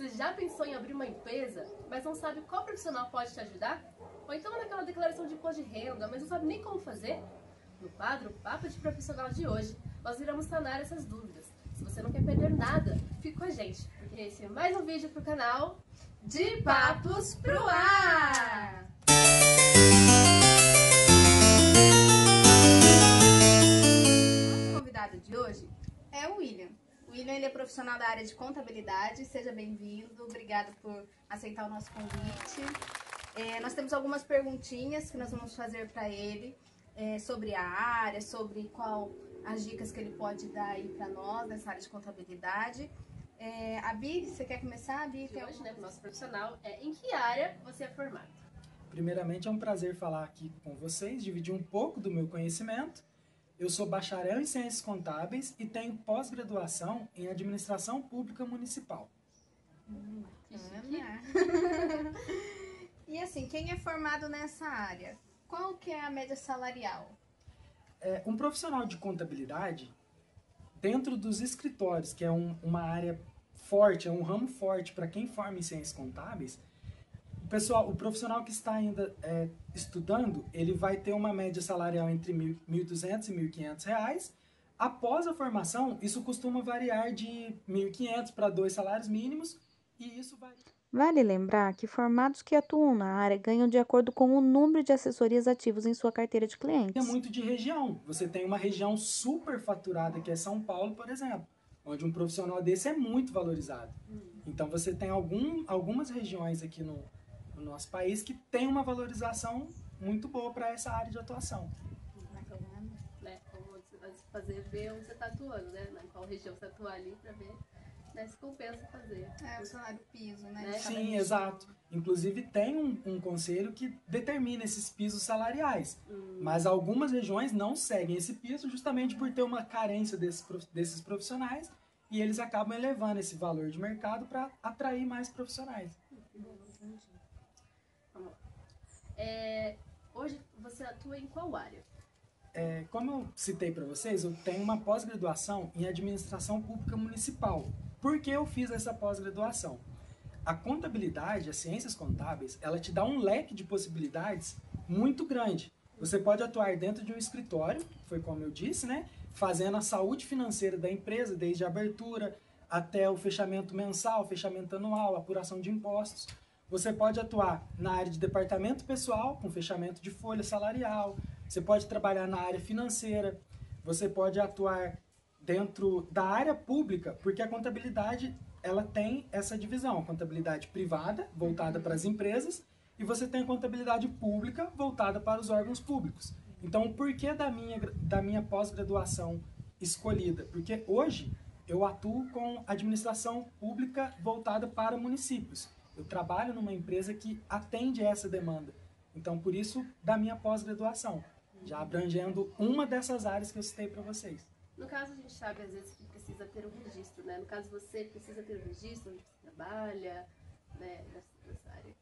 Você já pensou em abrir uma empresa, mas não sabe qual profissional pode te ajudar? Ou então naquela declaração de imposto de renda, mas não sabe nem como fazer? No quadro Papo de Profissional de hoje, nós iremos sanar essas dúvidas. Se você não quer perder nada, fique com a gente, porque esse é mais um vídeo pro canal De Papos pro Ar! Nosso convidado de hoje é o William. O William ele é profissional da área de contabilidade. Seja bem-vindo, obrigado por aceitar o nosso convite. Nós temos algumas perguntinhas que nós vamos fazer para ele sobre a área, sobre qual as dicas que ele pode dar aí para nós nessa área de contabilidade. A Bi, você quer começar? A Bi, De hoje, né, o nosso profissional em que área você é formado? Primeiramente, é um prazer falar aqui com vocês, dividir um pouco do meu conhecimento. Eu sou bacharel em Ciências Contábeis e tenho pós-graduação em Administração Pública Municipal. E assim, quem é formado nessa área, qual que é a média salarial? Um profissional de contabilidade, dentro dos escritórios, que é uma área forte, é um ramo forte para quem forma em Ciências Contábeis, o profissional que está ainda estudando, ele vai ter uma média salarial entre R$ 1.200 e R$ 1.500. Após a formação, isso costuma variar de R$ 1.500 para 2 salários mínimos, e isso varia. Vale lembrar que formados que atuam na área ganham de acordo com o número de assessorias ativos em sua carteira de É clientes. muito de região. Você tem uma região super faturada, que é São Paulo, por exemplo, onde um profissional desse é muito valorizado. Então você tem algumas regiões aqui no nosso país que tem uma valorização muito boa para essa área de atuação. Né, como fazer ver onde você está atuando, né? Em qual região você atua ali para ver, né, se compensa fazer. O salário piso, né? Né? Sim, exato. Inclusive tem um conselho que determina esses pisos salariais, mas algumas regiões não seguem esse piso justamente por ter uma carência desses profissionais, e eles acabam elevando esse valor de mercado para atrair mais profissionais. Vamos lá. Hoje você atua em qual área? Como eu citei para vocês, eu tenho uma pós-graduação em Administração Pública Municipal. Por que eu fiz essa pós-graduação? A contabilidade, as ciências contábeis, ela te dá um leque de possibilidades muito grande. Você pode atuar dentro de um escritório, foi como eu disse, né? Fazendo a saúde financeira da empresa, desde a abertura até o fechamento mensal, fechamento anual, apuração de impostos. Você pode atuar na área de departamento pessoal, com fechamento de folha salarial. Você pode trabalhar na área financeira. Você pode atuar dentro da área pública, porque a contabilidade ela tem essa divisão. A contabilidade privada, voltada para as empresas, e você tem a contabilidade pública, voltada para os órgãos públicos. Então, o porquê da minha pós-graduação escolhida? Porque hoje eu atuo com administração pública voltada para municípios. Eu trabalho numa empresa que atende essa demanda. Então, por isso, da minha pós-graduação, já abrangendo uma dessas áreas que eu citei para vocês. No caso, a gente sabe às vezes que precisa ter um registro, né? No caso, você precisa ter um registro onde você trabalha, né? Nessa área,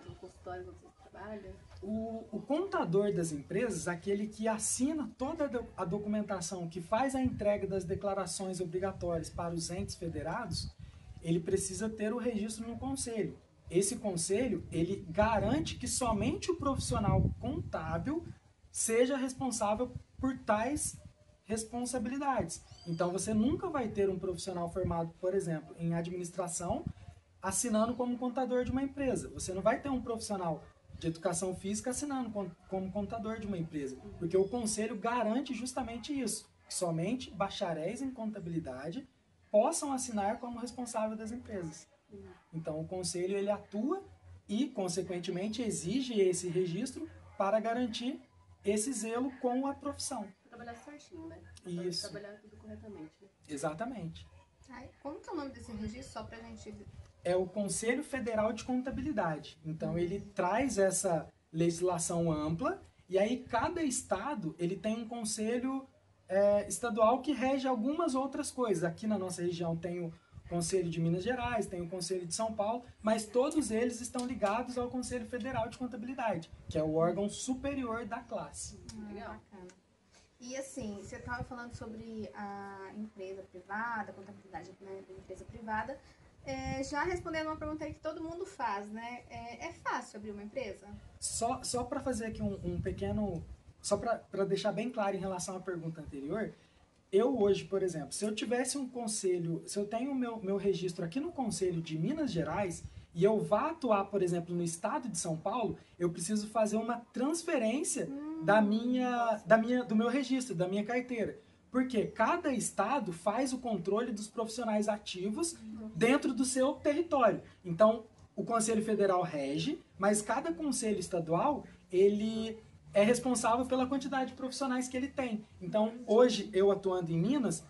no consultório onde você trabalha. O contador das empresas, aquele que assina toda a documentação, que faz a entrega das declarações obrigatórias para os entes federados, ele precisa ter o registro no conselho. Esse conselho, ele garante que somente o profissional contábil seja responsável por tais responsabilidades. Então, você nunca vai ter um profissional formado, por exemplo, em administração, assinando como contador de uma empresa. Você não vai ter um profissional de educação física assinando como contador de uma empresa, porque o conselho garante justamente isso, que somente bacharéis em contabilidade possam assinar como responsável das empresas. Então, o conselho ele atua e, consequentemente, exige esse registro para garantir esse zelo com a profissão. Trabalhar certinho, né? Isso. Trabalhar tudo corretamente. Né? Exatamente. Como que é o nome desse registro, só pra gente... É o Conselho Federal de Contabilidade. Então, ele traz essa legislação ampla, e aí cada estado ele tem um conselho estadual que rege algumas outras coisas. Aqui na nossa região tem o Conselho de Minas Gerais, tem o Conselho de São Paulo, mas todos eles estão ligados ao Conselho Federal de Contabilidade, que é o órgão superior da classe. Legal. Bacana. E assim, você estava falando sobre a empresa privada, a contabilidade, né, da empresa privada. Já respondendo uma pergunta aí que todo mundo faz, né? É fácil abrir uma empresa? Só para fazer aqui um pequeno... Só para deixar bem claro em relação à pergunta anterior, eu hoje, por exemplo, se eu tivesse um conselho, se eu tenho o meu registro aqui no Conselho de Minas Gerais e eu vá atuar, por exemplo, no estado de São Paulo, eu preciso fazer uma transferência do meu registro, da minha carteira. Porque cada estado faz o controle dos profissionais ativos dentro do seu território. Então, o Conselho Federal rege, mas cada conselho estadual, ele é responsável pela quantidade de profissionais que ele tem. Então, hoje, eu atuando em Minas,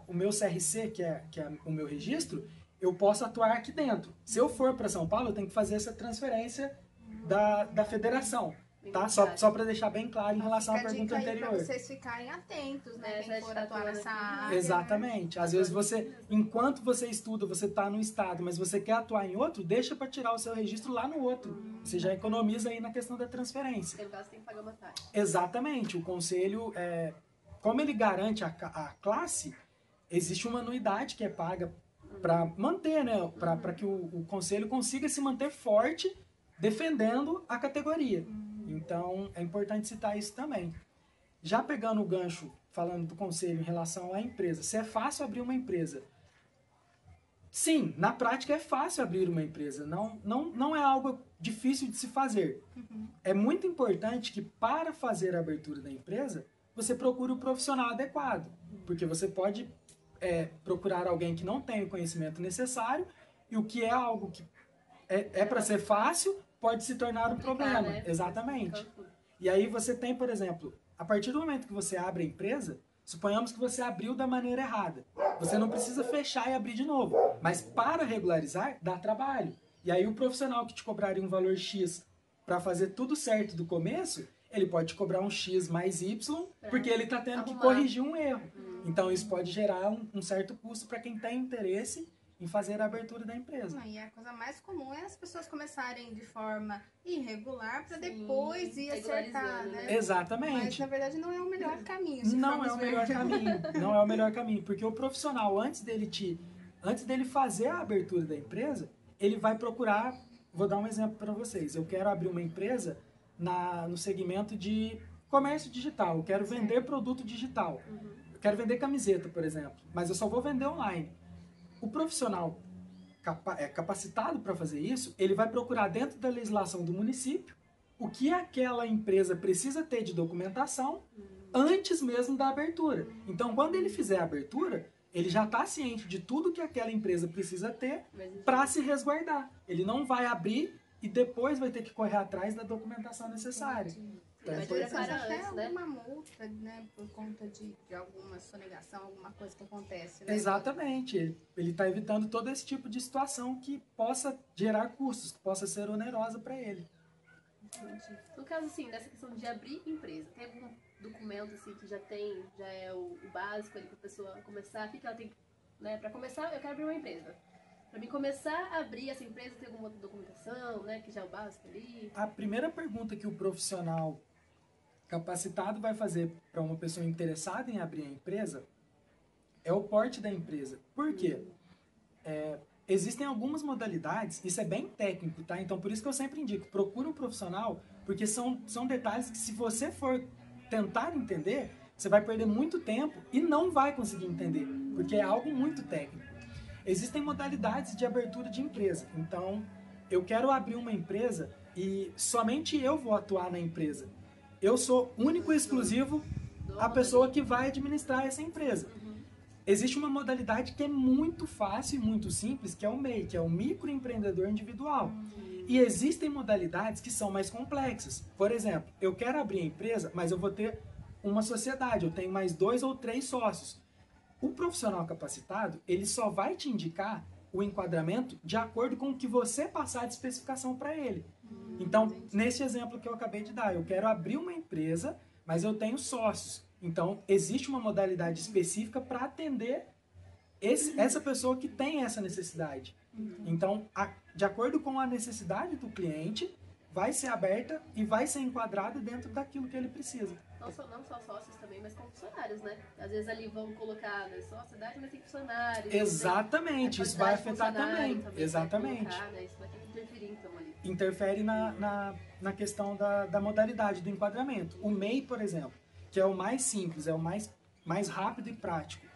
o meu CRC, que é o meu registro, eu posso atuar aqui dentro. Se eu for para São Paulo, eu tenho que fazer essa transferência da federação. Tá? Só para deixar bem claro em relação à pergunta anterior. Para vocês ficarem atentos, né? Quem for atuar nessa área. Exatamente. Às vezes enquanto você estuda, você está no estado, mas você quer atuar em outro, deixa para tirar o seu registro lá no outro. Você já economiza aí na questão da transferência. Tem caso, tem que pagar uma taxa. Exatamente. O conselho, como ele garante a classe, existe uma anuidade que é paga para manter, né? Para que o conselho consiga se manter forte defendendo a categoria. Então, é importante citar isso também. Já pegando o gancho, falando do conselho em relação à empresa, se é fácil abrir uma empresa? Sim, na prática é fácil abrir uma empresa, não é algo difícil de se fazer. É muito importante que para fazer a abertura da empresa, você procure o profissional adequado, porque você pode procurar alguém que não tem o conhecimento necessário, e o que é algo que é para ser fácil, pode se tornar um problema. Né? Exatamente. E aí você tem, por exemplo, a partir do momento que você abre a empresa, suponhamos que você abriu da maneira errada. Você não precisa fechar e abrir de novo. Mas para regularizar, dá trabalho. E aí o profissional que te cobraria um valor X para fazer tudo certo do começo, ele pode te cobrar um X mais Y, porque ele está tendo que corrigir um erro. Então isso pode gerar um certo custo para quem tem interesse em fazer a abertura da empresa. E a coisa mais comum é as pessoas começarem de forma irregular para depois ir acertar, né? Exatamente. Mas na verdade não é o melhor caminho. Não é o melhor caminho. Não é o melhor caminho, porque o profissional, antes dele fazer a abertura da empresa, ele vai procurar, vou dar um exemplo para vocês. Eu quero abrir uma empresa no segmento de comércio digital. Eu quero vender produto digital. Eu quero vender camiseta, por exemplo, mas eu só vou vender online. O profissional capacitado para fazer isso, ele vai procurar dentro da legislação do município o que aquela empresa precisa ter de documentação antes mesmo da abertura. Então, quando ele fizer a abertura, ele já está ciente de tudo que aquela empresa precisa ter para se resguardar. Ele não vai abrir e depois vai ter que correr atrás da documentação necessária. Então, até alguma multa, né, por conta de alguma sonegação, alguma coisa que acontece, né? Exatamente. Ele está evitando todo esse tipo de situação que possa gerar custos, que possa ser onerosa para ele. Entendi. No caso, assim, nessa questão de abrir empresa, tem algum documento, assim, que já é o básico ali para a pessoa começar? O que ela tem, né? Para começar, eu quero abrir uma empresa. Para mim começar a abrir essa empresa, tem alguma outra documentação, né? Que já é o básico ali? A primeira pergunta que o profissional capacitado vai fazer para uma pessoa interessada em abrir a empresa é o porte da empresa. Por quê? Existem algumas modalidades, isso é bem técnico, tá? Então, por isso que eu sempre indico, procure um profissional, porque são detalhes que, se você for tentar entender, você vai perder muito tempo e não vai conseguir entender, porque é algo muito técnico. Existem modalidades de abertura de empresa. Então, eu quero abrir uma empresa e somente eu vou atuar na empresa. Eu sou único e exclusivo a pessoa que vai administrar essa empresa. Existe uma modalidade que é muito fácil e muito simples, que é o MEI, que é o microempreendedor individual. E existem modalidades que são mais complexas. Por exemplo, eu quero abrir a empresa, mas eu vou ter uma sociedade, eu tenho mais 2 ou 3 sócios. O profissional capacitado, ele só vai te indicar o enquadramento de acordo com o que você passar de especificação para ele. Então, nesse exemplo que eu acabei de dar, eu quero abrir uma empresa, mas eu tenho sócios. Então, existe uma modalidade específica para atender essa pessoa que tem essa necessidade. Então, de acordo com a necessidade do cliente, vai ser aberta e vai ser enquadrada dentro daquilo que ele precisa. Não só sócios também, mas como funcionários, né? Às vezes ali vão colocar, né, só a sociedade, mas tem funcionários. Exatamente, isso vai afetar também. Exatamente. Colocar, né? Isso vai ter que interferir, então, ali. Interfere na questão da modalidade do enquadramento. O MEI, por exemplo, que é o mais simples, é o mais rápido e prático.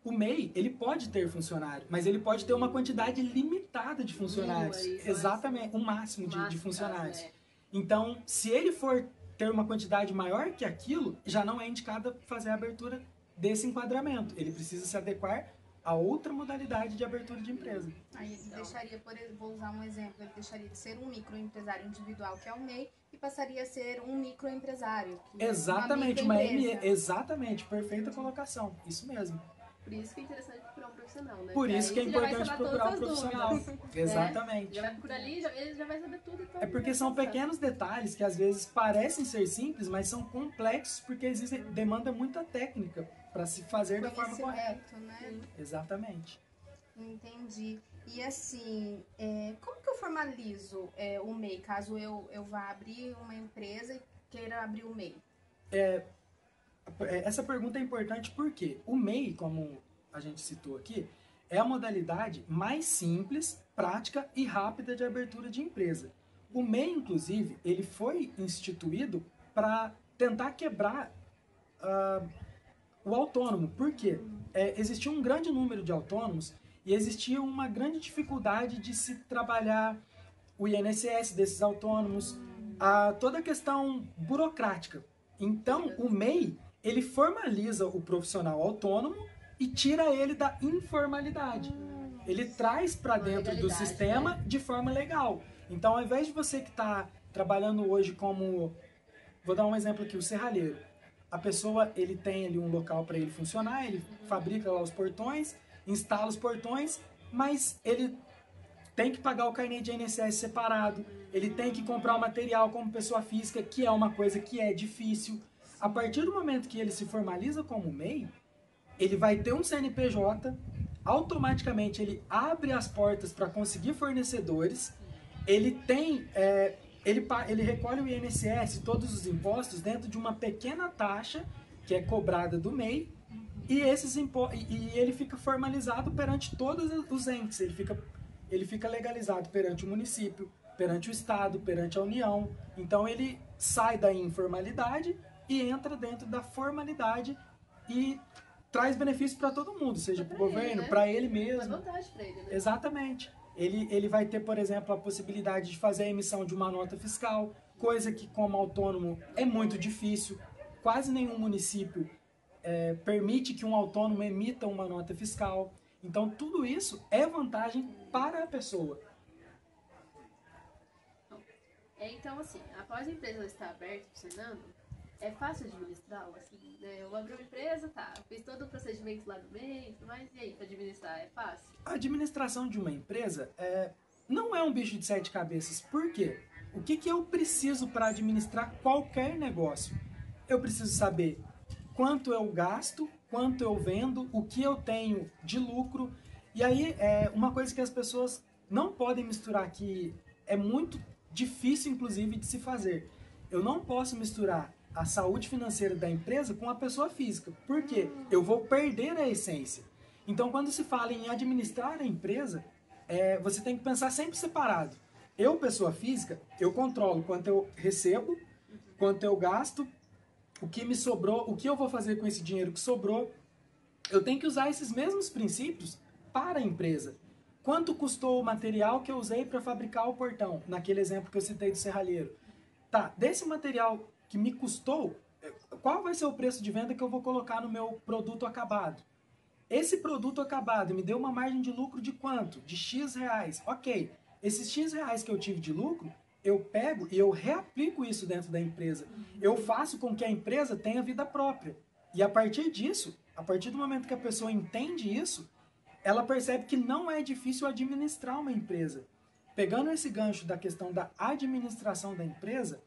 O MEI, ele pode ter funcionário, mas ele pode ter uma quantidade limitada de funcionários. Exatamente, um máximo de funcionários. Então, se ele for ter uma quantidade maior que aquilo, já não é indicado fazer a abertura desse enquadramento. Ele precisa se adequar a outra modalidade de abertura de empresa. Aí ele deixaria, vou usar um exemplo, ele deixaria de ser um microempresário individual, que é o MEI, e passaria a ser um microempresário. Exatamente, uma ME. Exatamente, perfeita colocação. Isso mesmo. Por isso que é interessante procurar um profissional, né? Por isso que é importante procurar um profissional. Exatamente. Já vai procurar ali, ele já vai saber tudo. Então é porque são pequenos detalhes que às vezes parecem ser simples, mas são complexos porque existe demanda muita técnica para se fazer da forma correta. Né? Exatamente. Entendi. E assim, como que eu formalizo o MEI, caso eu vá abrir uma empresa e queira abrir o MEI? Essa pergunta é importante porque o MEI, como a gente citou aqui, é a modalidade mais simples, prática e rápida de abertura de empresa. O MEI, inclusive, ele foi instituído para tentar quebrar o autônomo. Por quê? Existia um grande número de autônomos e existia uma grande dificuldade de se trabalhar o INSS desses autônomos, toda a questão burocrática. Então, o MEI, ele formaliza o profissional autônomo e tira ele da informalidade. Ele traz para dentro do sistema, né, de forma legal. Então, ao invés de você que está trabalhando hoje como... Vou dar um exemplo aqui, o serralheiro. A pessoa, ele tem ali um local para ele funcionar, ele fabrica lá os portões, instala os portões, mas ele tem que pagar o carnê de INSS separado, ele tem que comprar o material como pessoa física, que é uma coisa que é difícil. A partir do momento que ele se formaliza como MEI, ele vai ter um CNPJ, automaticamente ele abre as portas para conseguir fornecedores, ele tem, ele recolhe o INSS, todos os impostos, dentro de uma pequena taxa que é cobrada do MEI, e ele fica formalizado perante todos os entes, ele fica legalizado perante o município, perante o Estado, perante a União. Então ele sai da informalidade e entra dentro da formalidade e traz benefício para todo mundo, seja para o governo, para ele mesmo. Uma vantagem para ele, né? Exatamente. Ele vai ter, por exemplo, a possibilidade de fazer a emissão de uma nota fiscal, coisa que como autônomo é muito difícil. Quase nenhum município permite que um autônomo emita uma nota fiscal. Então tudo isso é vantagem para a pessoa. Então, assim, após a empresa estar aberta, funcionando, é fácil administrá-la, assim, né? Eu abri uma empresa, fiz todo o procedimento lá do MEI, mas e aí, para administrar, é fácil? A administração de uma empresa não é um bicho de 7 cabeças. Por quê? O que eu preciso para administrar qualquer negócio? Eu preciso saber quanto eu gasto, quanto eu vendo, o que eu tenho de lucro. E aí, uma coisa que as pessoas não podem misturar aqui, é muito difícil, inclusive, de se fazer. Eu não posso misturar a saúde financeira da empresa com a pessoa física. Por quê? Eu vou perder a essência. Então, quando se fala em administrar a empresa, você tem que pensar sempre separado. Eu, pessoa física, eu controlo quanto eu recebo, quanto eu gasto, o que me sobrou, o que eu vou fazer com esse dinheiro que sobrou. Eu tenho que usar esses mesmos princípios para a empresa. Quanto custou o material que eu usei para fabricar o portão? Naquele exemplo que eu citei do serralheiro. Desse material que me custou, qual vai ser o preço de venda que eu vou colocar no meu produto acabado? Esse produto acabado me deu uma margem de lucro de quanto? De X reais. Ok, esses X reais que eu tive de lucro, eu pego e eu reaplico isso dentro da empresa. Eu faço com que a empresa tenha vida própria. E a partir disso, a partir do momento que a pessoa entende isso, ela percebe que não é difícil administrar uma empresa. Pegando esse gancho da questão da administração da empresa,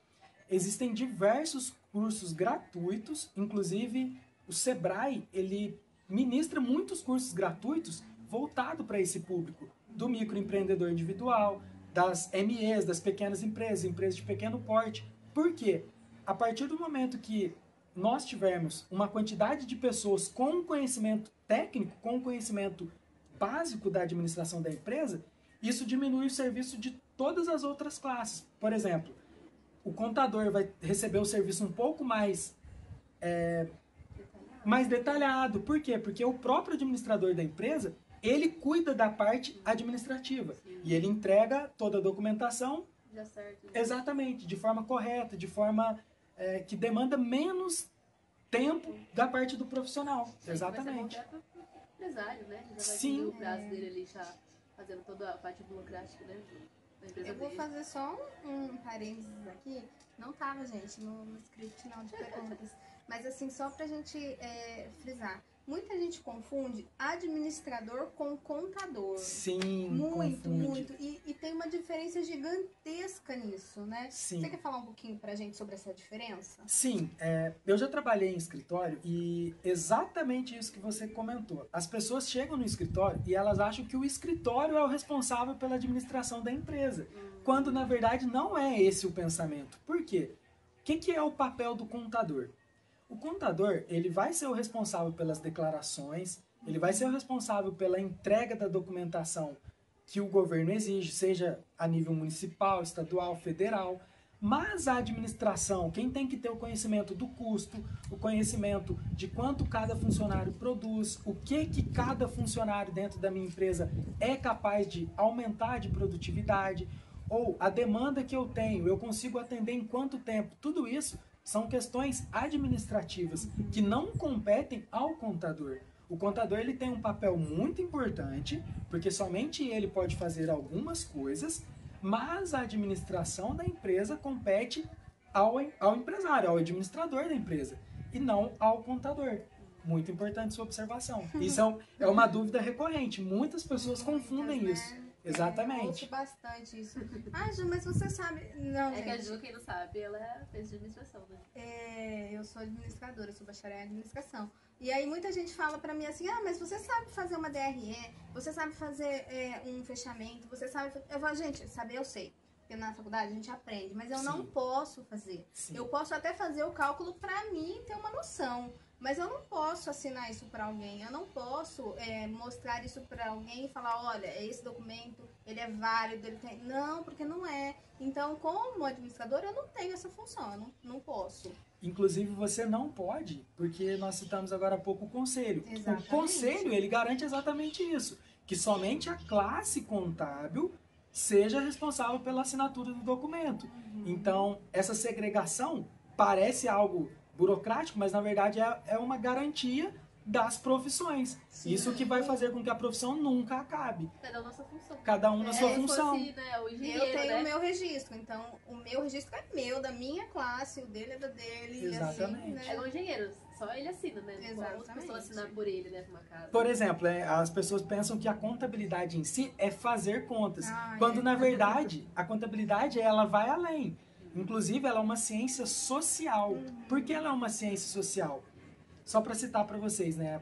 existem diversos cursos gratuitos, inclusive o Sebrae, ele ministra muitos cursos gratuitos voltados para esse público, do microempreendedor individual, das MEs, das pequenas empresas, empresas de pequeno porte. Por quê? A partir do momento que nós tivermos uma quantidade de pessoas com conhecimento técnico, com conhecimento básico da administração da empresa, isso diminui o serviço de todas as outras classes. Por exemplo, o contador vai receber o serviço um pouco mais detalhado. Por quê? Porque o próprio administrador da empresa, ele cuida da parte administrativa. E ele entrega toda a documentação exatamente, de forma correta, de forma que demanda menos tempo da parte do profissional. Exatamente. Vai ser bom até para o empresário, né? Já vai Sim. ter o braço dele ali já fazendo toda a parte burocrática, né? Da empresa Eu vou dele. fazer só um parênteses aqui. Não tava, gente, no script não de perguntas. Mas assim, só pra gente frisar. Muita gente confunde administrador com contador. Sim, Muito, confunde. muito. E tem uma diferença gigantesca nisso, né? Sim. Você quer falar um pouquinho pra gente sobre essa diferença? Sim, eu já trabalhei em escritório e exatamente isso que você comentou. As pessoas chegam no escritório e elas acham que o escritório é o responsável pela administração da empresa, quando na verdade não é esse o pensamento. Por quê? O que é o papel do contador? O contador, ele vai ser o responsável pelas declarações, ele vai ser o responsável pela entrega da documentação que o governo exige, seja a nível municipal, estadual, federal. Mas a administração, quem tem que ter o conhecimento do custo, o conhecimento de quanto cada funcionário produz, o que cada funcionário dentro da minha empresa é capaz de aumentar de produtividade, ou a demanda que eu tenho, eu consigo atender em quanto tempo, tudo isso são questões administrativas que não competem ao contador. O contador ele tem um papel muito importante, porque somente ele pode fazer algumas coisas, mas a administração da empresa compete ao empresário, ao administrador da empresa, e não ao contador. Muito importante sua observação. Isso é uma dúvida recorrente. Muitas pessoas confundem isso. Exatamente. Eu ouço bastante isso. Ah, Ju, mas você sabe... Não, É que a gente. Ju, quem não sabe, ela fez de administração, né? Eu sou administradora, eu sou bacharel em administração. E aí muita gente fala pra mim assim, mas você sabe fazer uma DRE, você sabe fazer um fechamento, você sabe... Eu falo, gente, saber eu sei. Porque na faculdade a gente aprende, mas eu Sim. não posso fazer. Sim. Eu posso até fazer o cálculo pra mim ter uma noção. Mas eu não posso assinar isso para alguém, eu não posso mostrar isso para alguém e falar, olha, esse documento, ele é válido, ele tem... Não, porque não é. Então, como administrador, eu não tenho essa função, eu não posso. Inclusive, você não pode, porque nós citamos agora há pouco o conselho. Exatamente. O conselho, ele garante exatamente isso, que somente a classe contábil seja responsável pela assinatura do documento. Então, essa segregação parece algo burocrático, mas na verdade é uma garantia das profissões. Sim. Isso que vai fazer com que a profissão nunca acabe. Cada um na sua função. Cada um na sua Se função. fosse, né, o engenheiro, Eu tenho né? o meu registro, então o meu registro é meu, da minha classe, o dele é da dele, Exatamente. e assim, É né? o engenheiro, só ele assina, né? Não pode outra Exatamente. pessoa assinar por ele, né? Uma casa. Por exemplo, as pessoas pensam que a contabilidade em si é fazer contas, quando é. na verdade a contabilidade ela vai além. Inclusive, ela é uma ciência social. Por que ela é uma ciência social? Só para citar para vocês, né?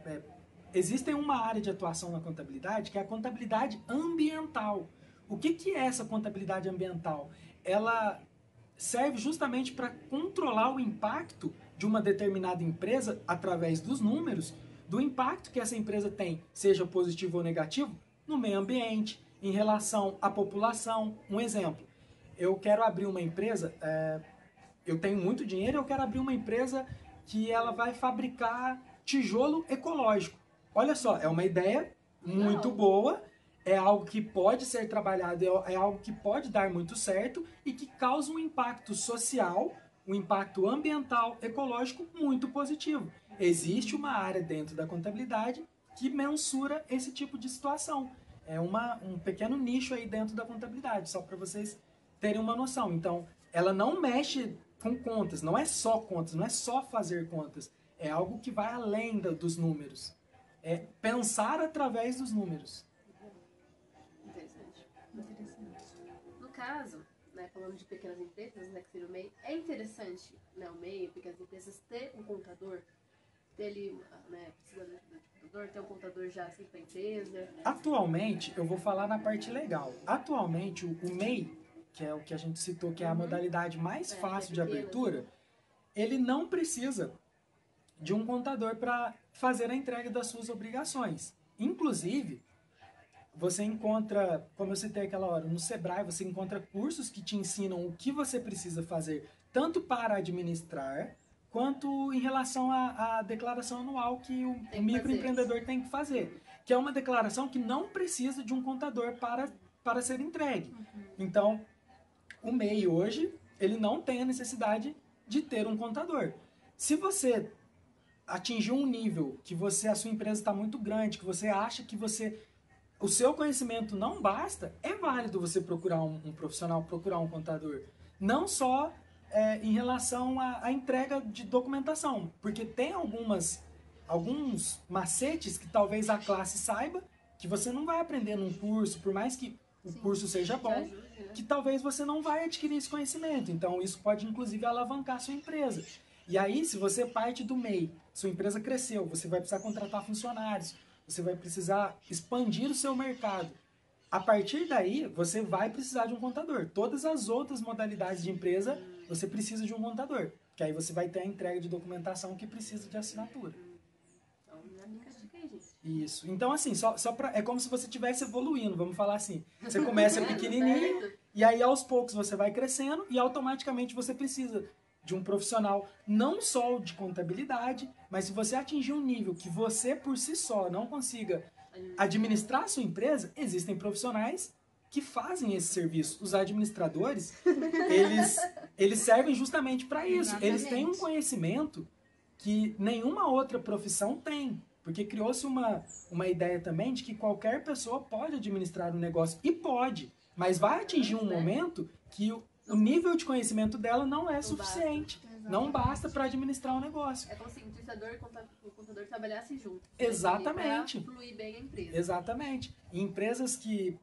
Existe uma área de atuação na contabilidade que é a contabilidade ambiental. O que é essa contabilidade ambiental? Ela serve justamente para controlar o impacto de uma determinada empresa através dos números, do impacto que essa empresa tem, seja positivo ou negativo, no meio ambiente, em relação à população. Um exemplo. Eu quero abrir uma empresa, eu tenho muito dinheiro, eu quero abrir uma empresa que ela vai fabricar tijolo ecológico. Olha só, é uma ideia muito boa, é algo que pode ser trabalhado, é algo que pode dar muito certo e que causa um impacto social, um impacto ambiental, ecológico muito positivo. Existe uma área dentro da contabilidade que mensura esse tipo de situação. É um pequeno nicho aí dentro da contabilidade, só para vocês terem uma noção. Então, ela não mexe com contas, não é só contas, não é só fazer contas. É algo que vai além dos números. É pensar através dos números. Interessante. No caso, né, falando de pequenas empresas, né, que seria o MEI, é interessante, né, o MEI, pequenas empresas, ter um contador, ter ali, né, precisa do contador, ter um contador já assim para a empresa? Atualmente, eu vou falar na parte legal. Atualmente, o MEI, que é o que a gente citou, que é a modalidade mais fácil de abertura, ele não precisa de um contador para fazer a entrega das suas obrigações. Inclusive, você encontra, como eu citei aquela hora, no Sebrae, você encontra cursos que te ensinam o que você precisa fazer, tanto para administrar, quanto em relação à declaração anual que o microempreendedor tem que fazer. Que é uma declaração que não precisa de um contador para ser entregue. Então, o MEI hoje, ele não tem a necessidade de ter um contador. Se você atingir um nível que a sua empresa está muito grande, que você acha que o seu conhecimento não basta, é válido você procurar um profissional, procurar um contador. Não só em relação à entrega de documentação, porque tem alguns macetes que talvez a classe saiba, que você não vai aprender num curso, por mais que o curso seja bom, que talvez você não vai adquirir esse conhecimento. Então, isso pode, inclusive, alavancar a sua empresa. E aí, se você parte do MEI, sua empresa cresceu, você vai precisar contratar funcionários, você vai precisar expandir o seu mercado. A partir daí, você vai precisar de um contador. Todas as outras modalidades de empresa, você precisa de um contador. Que aí você vai ter a entrega de documentação que precisa de assinatura. Isso. Então, assim, é como se você estivesse evoluindo, vamos falar assim. Você começa pequenininho, e aí aos poucos você vai crescendo, e automaticamente você precisa de um profissional, não só de contabilidade, mas se você atingir um nível que você, por si só, não consiga administrar a sua empresa, existem profissionais que fazem esse serviço. Os administradores, eles servem justamente para isso. Exatamente. Eles têm um conhecimento que nenhuma outra profissão tem. Porque criou-se uma ideia também de que qualquer pessoa pode administrar um negócio. E pode, mas vai atingir um momento que o nível de conhecimento dela não é suficiente. Não basta para administrar um negócio. É como se o administrador e o contador trabalhassem juntos. Exatamente. Para fluir bem a empresa. Exatamente. E empresas que,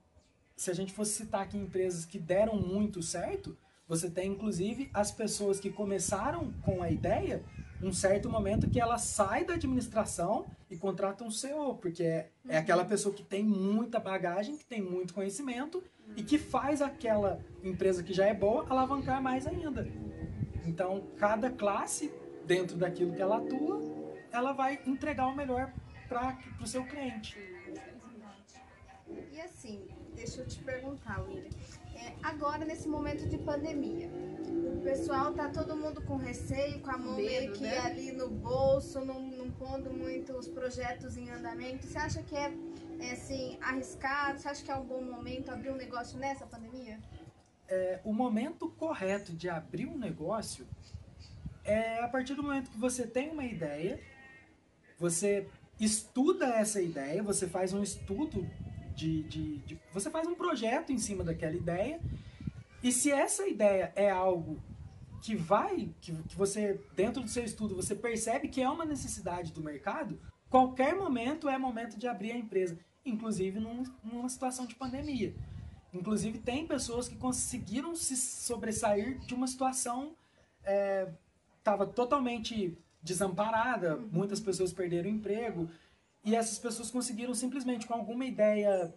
se a gente fosse citar aqui empresas que deram muito certo, você tem inclusive as pessoas que começaram com a ideia, um certo momento que ela sai da administração e contrata um CEO, porque é aquela pessoa que tem muita bagagem, que tem muito conhecimento e que faz aquela empresa que já é boa alavancar mais ainda. Então, cada classe, dentro daquilo que ela atua, ela vai entregar o melhor para o seu cliente. E assim, deixa eu te perguntar, William. Agora, nesse momento de pandemia, o pessoal tá todo mundo com receio, com a mão meio que ali no bolso, não pondo muito os projetos em andamento. Você acha que é assim, arriscado? Você acha que é um bom momento abrir um negócio nessa pandemia? O momento correto de abrir um negócio é a partir do momento que você tem uma ideia, você estuda essa ideia, você faz um estudo você faz um projeto em cima daquela ideia, e se essa ideia é algo que você, dentro do seu estudo, você percebe que é uma necessidade do mercado, qualquer momento é momento de abrir a empresa, inclusive numa situação de pandemia. Inclusive, tem pessoas que conseguiram se sobressair de uma situação estava totalmente desamparada, muitas pessoas perderam o emprego, e essas pessoas conseguiram simplesmente com alguma ideia,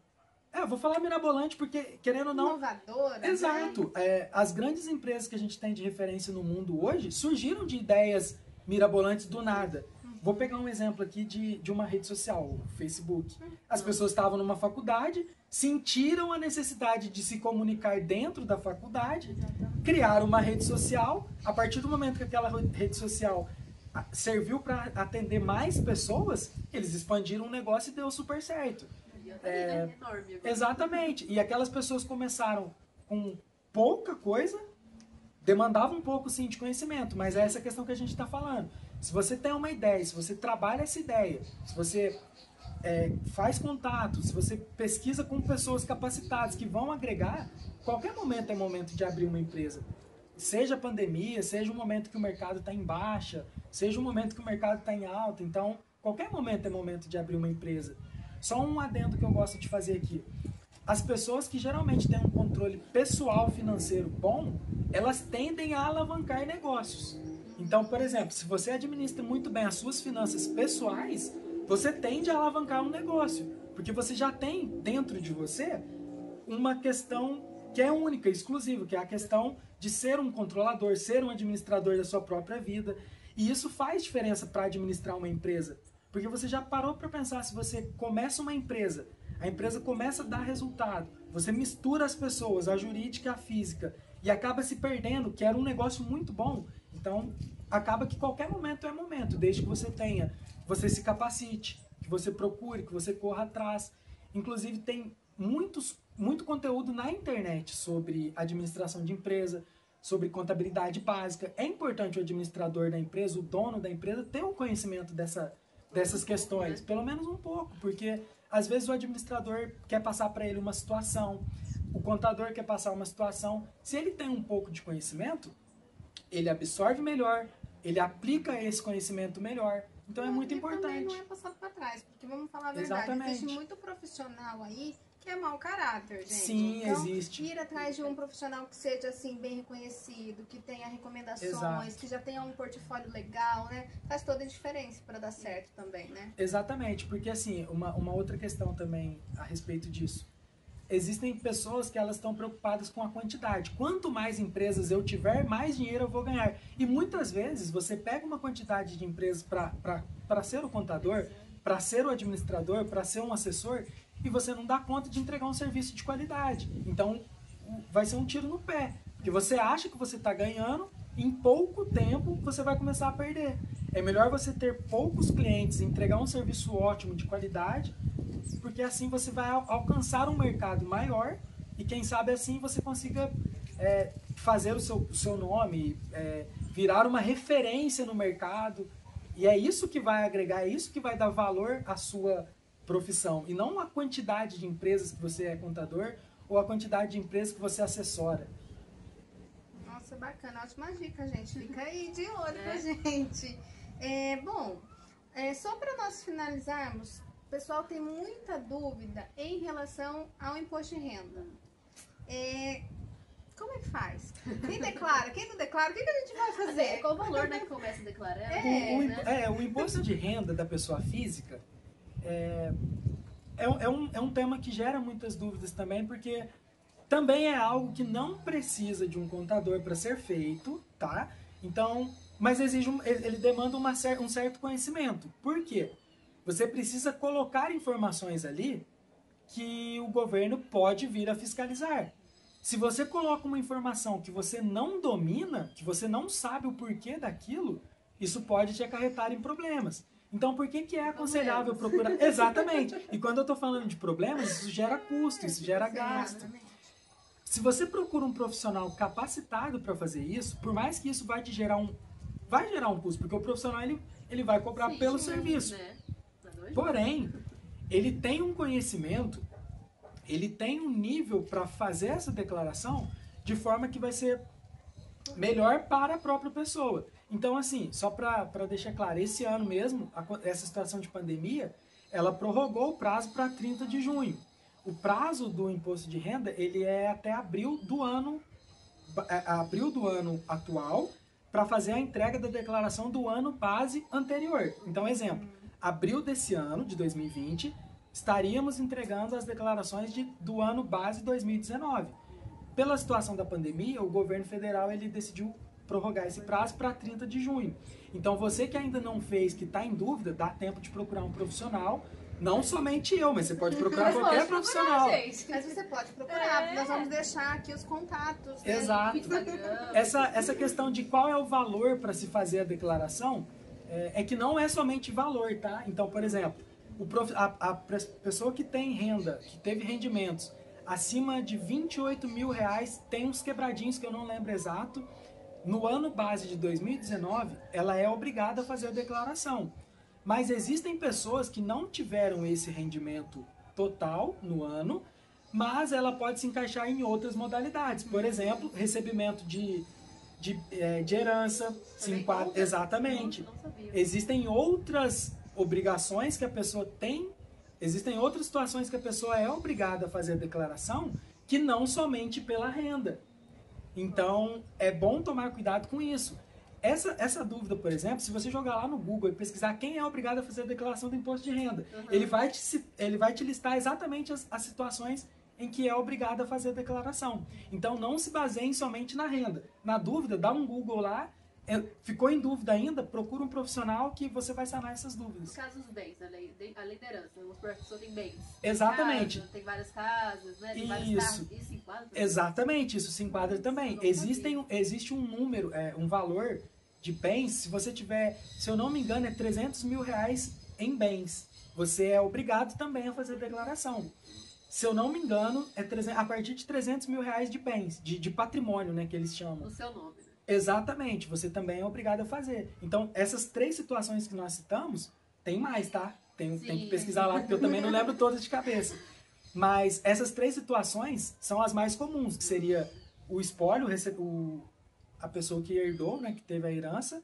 eu vou falar mirabolante porque, querendo ou não... Inovadora. Exato. Né? As grandes empresas que a gente tem de referência no mundo hoje surgiram de ideias mirabolantes do nada. Vou pegar um exemplo aqui de uma rede social, o Facebook. As pessoas estavam numa faculdade, sentiram a necessidade de se comunicar dentro da faculdade, criaram uma rede social. A partir do momento que aquela rede social serviu para atender mais pessoas, eles expandiram o negócio e deu super certo. Enorme. Exatamente. E aquelas pessoas começaram com pouca coisa, demandavam um pouco sim de conhecimento, mas é essa questão que a gente está falando. Se você tem uma ideia, se você trabalha essa ideia, se você faz contato, se você pesquisa com pessoas capacitadas que vão agregar, qualquer momento é momento de abrir uma empresa. Seja pandemia, seja um momento que o mercado está em baixa, seja um momento que o mercado está em alta. Então, qualquer momento é momento de abrir uma empresa. Só um adendo que eu gosto de fazer aqui. As pessoas que geralmente têm um controle pessoal financeiro bom, elas tendem a alavancar negócios. Então, por exemplo, se você administra muito bem as suas finanças pessoais, você tende a alavancar um negócio, porque você já tem dentro de você uma questão que é única, exclusiva, que é a questão de ser um controlador, ser um administrador da sua própria vida. E isso faz diferença para administrar uma empresa, porque você já parou para pensar, se você começa uma empresa, a empresa começa a dar resultado, você mistura as pessoas, a jurídica e a física, e acaba se perdendo, que era um negócio muito bom. Então, acaba que qualquer momento é momento, desde que você tenha, você se capacite, que você procure, que você corra atrás. Inclusive, tem muito conteúdo na internet sobre administração de empresa, sobre contabilidade básica. É importante o administrador da empresa, o dono da empresa, ter um conhecimento dessas questões, pelo menos um pouco, porque às vezes o administrador quer passar para ele uma situação, o contador quer passar uma situação. Se ele tem um pouco de conhecimento, ele absorve melhor, ele aplica esse conhecimento melhor. Então é muito importante. Também não é passado para trás, porque vamos falar a verdade, Exatamente. Existe muito profissional aí que é mau caráter, gente. Sim, então, existe. Ir atrás de um profissional que seja assim bem reconhecido, que tenha recomendações, Exato. que já tenha um portfólio legal, né? Faz toda a diferença para dar certo também, né? Exatamente, porque assim, uma outra questão também a respeito disso. Existem pessoas que elas estão preocupadas com a quantidade. Quanto mais empresas eu tiver, mais dinheiro eu vou ganhar. E muitas vezes você pega uma quantidade de empresas para ser o contador, para ser o administrador, para ser um assessor, e você não dá conta de entregar um serviço de qualidade. Então, vai ser um tiro no pé. Porque você acha que você está ganhando, em pouco tempo você vai começar a perder. É melhor você ter poucos clientes e entregar um serviço ótimo de qualidade, porque assim você vai alcançar um mercado maior e quem sabe assim você consiga fazer o seu nome, virar uma referência no mercado. E é isso que vai agregar, é isso que vai dar valor à sua profissão, e não a quantidade de empresas que você é contador ou a quantidade de empresas que você assessora. Nossa, bacana, ótima dica, gente. Fica aí de olho com a gente. Só para nós finalizarmos, o pessoal tem muita dúvida em relação ao imposto de renda. Como é que faz? Quem declara? Quem não declara? O que a gente vai fazer? Qual o valor, né, que começa a declarar? O imposto de renda da pessoa física é um tema que gera muitas dúvidas também, porque também é algo que não precisa de um contador para ser feito, tá? Então, mas ele demanda um certo conhecimento. Por quê? Você precisa colocar informações ali que o governo pode vir a fiscalizar. Se você coloca uma informação que você não domina, que você não sabe o porquê daquilo, isso pode te acarretar em problemas. Então, por que é aconselhável procurar... Exatamente. E quando eu estou falando de problemas, isso gera custo, isso gera gasto. Se você procura um profissional capacitado para fazer isso, por mais que isso vai gerar um custo, porque o profissional ele vai cobrar pelo serviço. Né? Porém, ele tem um conhecimento, ele tem um nível para fazer essa declaração de forma que vai ser melhor para a própria pessoa. Então, assim, só para deixar claro, esse ano mesmo, essa situação de pandemia, ela prorrogou o prazo para 30 de junho. O prazo do imposto de renda, ele é até abril do ano atual, para fazer a entrega da declaração do ano base anterior. Então, exemplo, abril desse ano, de 2020, estaríamos entregando as declarações do ano base 2019. Pela situação da pandemia, o governo federal ele decidiu prorrogar esse prazo para 30 de junho. Então, você que ainda não fez, que está em dúvida, dá tempo de procurar um profissional. Não somente eu, mas você pode procurar qualquer profissional. Mas você pode procurar, nós vamos deixar aqui os contatos. Né? Exato. Essa questão de qual é o valor para se fazer a declaração, é que não é somente valor, tá? Então, por exemplo, a pessoa que tem renda, que teve rendimentos acima de R$28 mil, tem uns quebradinhos que eu não lembro exato. No ano base de 2019, ela é obrigada a fazer a declaração. Mas existem pessoas que não tiveram esse rendimento total no ano, mas ela pode se encaixar em outras modalidades. Por exemplo, recebimento de herança. Exatamente. Existem outras obrigações que a pessoa tem, existem outras situações que a pessoa é obrigada a fazer a declaração, que não somente pela renda. Então, é bom tomar cuidado com isso. Essa dúvida, por exemplo, se você jogar lá no Google e pesquisar quem é obrigado a fazer a declaração do imposto de renda, ele vai te listar exatamente as situações em que é obrigado a fazer a declaração. Então, não se baseiem somente na renda. Na dúvida, dá um Google lá, ficou em dúvida ainda, procura um profissional que você vai sanar essas dúvidas. No caso dos bens, a lei da herança, vamos supor que a pessoa tem bens. Exatamente. Tem várias casas, né? Tem vários Isso. carros. Isso enquadra? Exatamente, isso se enquadra também. Existe um número, um valor de bens, se você tiver, se eu não me engano, é R$300 mil em bens. Você é obrigado também a fazer a declaração. Se eu não me engano, a partir de R$300 mil de bens, de patrimônio, né, que eles chamam. No seu nome, né? Exatamente, você também é obrigado a fazer. Então, essas 3 situações que nós citamos, tem mais, tá? Tem que pesquisar lá, porque eu também não lembro todas de cabeça. Mas essas 3 situações são as mais comuns, que seria o espólio, a pessoa que herdou, né, que teve a herança,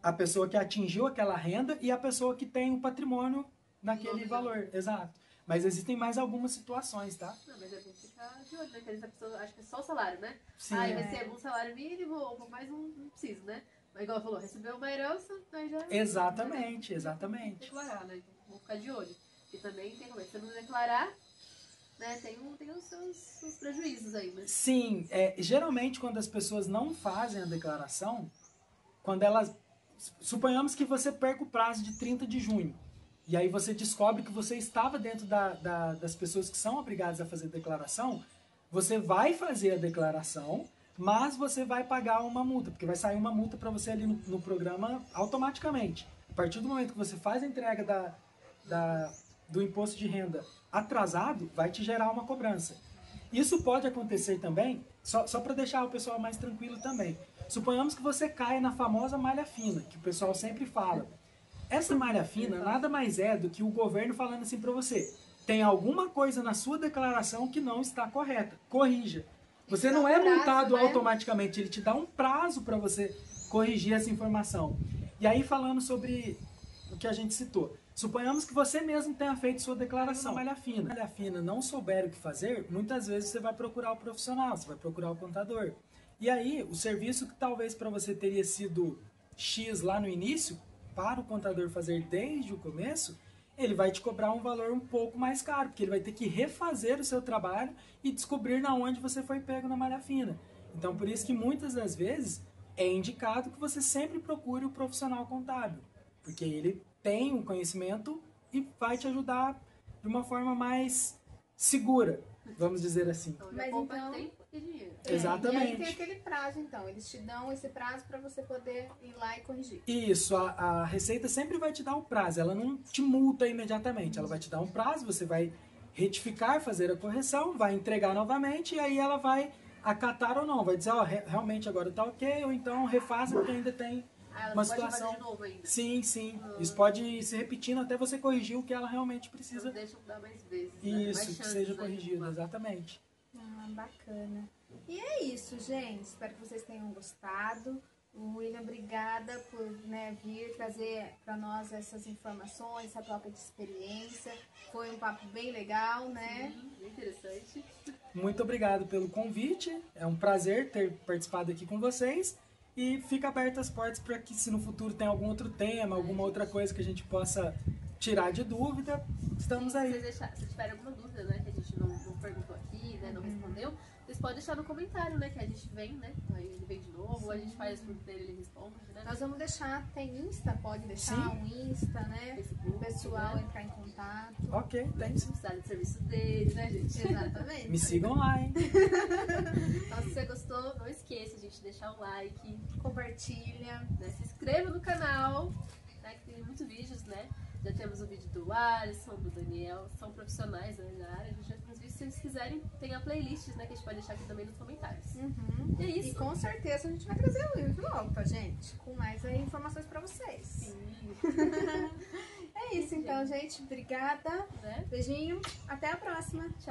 a pessoa que atingiu aquela renda e a pessoa que tem o patrimônio naquele valor. Exato. Mas existem mais algumas situações, tá? Não, mas é bom ficar de olho, né? Porque às vezes a pessoa acha que é só o salário, né? Sim. Eu recebo um salário mínimo, ou mais não preciso, né? Mas igual ela falou, recebeu uma herança, aí já... Exatamente. Declarar, né? Então, vamos ficar de olho. E também tem como é que você não declarar, né? Tem os seus prejuízos aí, né? Sim, geralmente quando as pessoas não fazem a declaração, quando elas... Suponhamos que você perca o prazo de 30 de junho. E aí você descobre que você estava dentro das pessoas que são obrigadas a fazer a declaração, você vai fazer a declaração, mas você vai pagar uma multa, porque vai sair uma multa para você ali no programa automaticamente. A partir do momento que você faz a entrega do imposto de renda atrasado, vai te gerar uma cobrança. Isso pode acontecer também, só para deixar o pessoal mais tranquilo também. Suponhamos que você caia na famosa malha fina, que o pessoal sempre fala. Essa malha fina nada mais é do que o governo falando assim para você: tem alguma coisa na sua declaração que não está correta, corrija. Você não é multado automaticamente, ele te dá um prazo para você corrigir essa informação. E aí, falando sobre o que a gente citou, suponhamos que você mesmo tenha feito sua declaração. Malha fina não souber o que fazer, muitas vezes você vai procurar o profissional, você vai procurar o contador. E aí, o serviço que talvez para você teria sido X lá no início, para o contador fazer desde o começo, ele vai te cobrar um valor um pouco mais caro, porque ele vai ter que refazer o seu trabalho e descobrir na onde você foi pego na malha fina. Então, por isso que muitas das vezes é indicado que você sempre procure o profissional contábil, porque ele tem um conhecimento e vai te ajudar de uma forma mais segura, vamos dizer assim. Mas então... tempo e dinheiro. Exatamente. E aí tem aquele prazo, então. Eles te dão esse prazo para você poder ir lá e corrigir. Isso, a Receita sempre vai te dar um prazo. Ela não te multa imediatamente. Ela vai te dar um prazo, você vai retificar, fazer a correção, vai entregar novamente e aí ela vai acatar ou não. Vai dizer, realmente agora tá ok, ou então refaça porque ainda tem ela uma não pode situação. fazer de novo ainda. Sim. Isso pode ir se repetindo até você corrigir o que ela realmente precisa. Não deixa dar mais vezes. Isso, mais que seja corrigido, né? exatamente. Bacana. E é isso, gente. Espero que vocês tenham gostado. William, obrigada por vir trazer para nós essas informações, essa troca de experiência. Foi um papo bem legal, né? Sim, bem interessante. Muito obrigado pelo convite. É um prazer ter participado aqui com vocês. E fica abertas as portas para que, se no futuro tem algum outro tema, alguma outra coisa que a gente possa tirar de dúvida, estamos aí. Se tiver alguma dúvida, né, que a gente não perguntou aqui, né, não respondeu, vocês podem deixar no comentário, né, que a gente vem, né, aí ele vem de novo, ou a gente faz por dele, ele responde, né. Nós vamos deixar, tem Insta, pode deixar um Insta, né? Facebook, O pessoal né? entrar em contato. Ok, tem sim. Precisar do serviço dele, né, gente? Exatamente. Me sigam lá, hein? Então, se você gostou, não esqueça de deixar um like, Compartilha. né, se inscreva no canal, né, que tem muitos vídeos, né. Já temos o vídeo do Alisson, do Daniel, são profissionais, né, na área. A gente já tem os vídeos, se vocês quiserem, tem a playlist, né, que a gente pode deixar aqui também nos comentários. E é E isso. com certeza a gente vai trazer o Will de volta, gente, com mais aí informações pra vocês. Sim. É isso então, gente. Obrigada. Né? Beijinho. Até a próxima. Tchau.